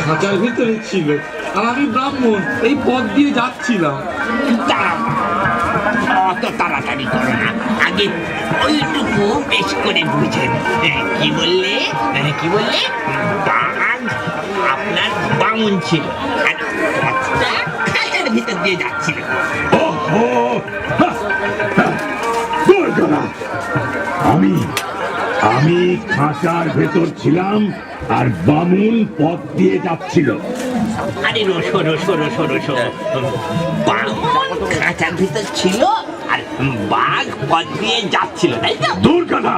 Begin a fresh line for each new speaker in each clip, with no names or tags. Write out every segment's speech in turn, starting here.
খাঁচার ভিতরে ছিল আর আমি ব্রাহ্মণ এই পথ দিয়ে যাচ্ছিলাম।
অত তাড়াতাড়ি করো না, আগে ওইটুকু বেশ করে বুঝেন। কি বললে? বাঘ আপনার বামুন ছিল আর পথটা খাঁচার ভিতর দিয়ে যাচ্ছিল।
আমি খাঁচার ভেতর ছিলাম আর বামুন পথ দিয়ে যাচ্ছিল।
আরে রসো বামুন খাঁচার ভিতর ছিল আর বাঘ পথ দিয়ে যাচ্ছিল, তাই তো?
দূর কথা,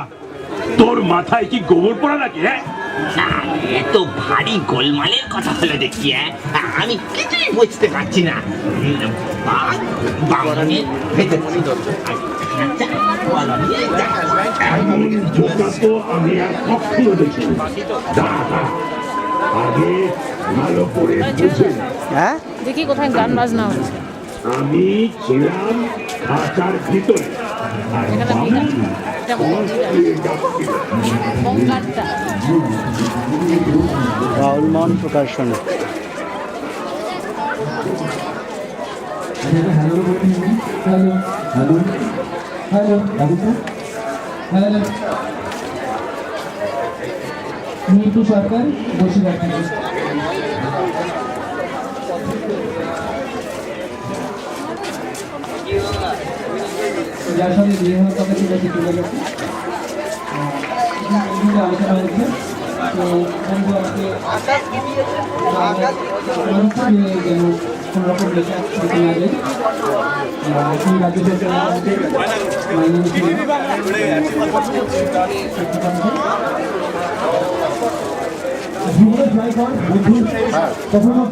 তোর মাথায় কি গোবর পড়া নাকি?
এত ভারী গোলমালের কথা হলো দেখি। আমি কিছুই বুঝতে পারছি না। বাঘ বামুনের ভেতর ছিল আর খাঁচা পথ দিয়ে যাচ্ছিল।
এমন ধোঁকা তো আমি আর কখনো দেখিনি। আগে ভালো করে বুঝে নে।
হ্যাঁ, দেখি কোথায় গান বাজনা হচ্ছে।
আমি ছিলাম খাঁচার ভিতরে আর বামুন পথ দিয়ে যাচ্ছিল।
রাহুল মোহন প্রকাশন।
মিন্টু সরকার বসিরহাট থেকে। যার সঙ্গে বিয়ে হওয়ার কথা ছিল সে চলে গেছে, আলোচনা হয়েছে। তো বন্ধু আমাকে যেন কোনো রকম লেখা দিতে না যায়, সেই রাজ্য সরকার আমাকে মাইনে নিয়েছিল। জীবনে জয় কর বন্ধু, কখনো